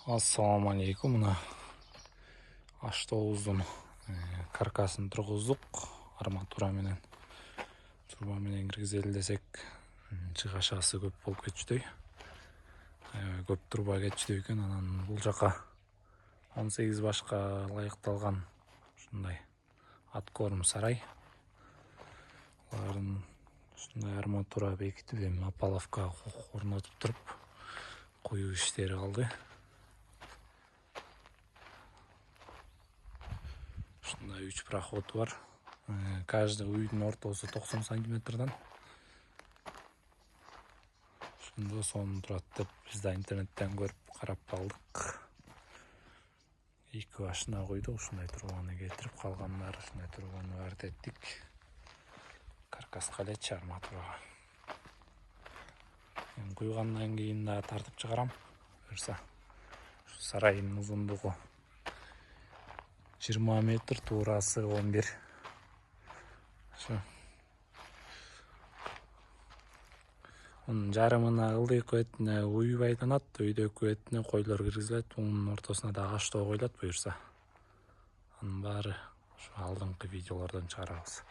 Ассаламу алейкум. Мына аштобуздун каркасын тургуздук. Арматура менен труба менен киргизели десек, чыгашасы көп болуп кетчүдөй. Көп труба кетчүдөй экен. Анан бул жака 18 башка ылайыкталган ушундай откорм сарай. Алардын ушундай арматура бекитип, эми опаловка орнотуп туруп куюу иштери калды. Ушундай 3 проходу бар. Каждый үйдүн ортосу 90 сантиметрден. Ошондо сонун турат деп биз да интернеттен көрүп карап алдык. 2 башына койдук, ушундай трубаны кетирип, калгандары ушундай трубаны барды эттик. Каркаска элечи арматурага. Куйгандан кийин да тартып чыгарам. Буюрса, сарайдын узундугу 20 метр, туурасы 11. Ошо. Унун жарымына ылдыйкы бетине уй байланат, өйдөкү бетине койлор киргизилет, унун ортосуна дагы аштоо коюлат буюрса. Анын баары ошо алдыңкы видеолордон чыгарабыз.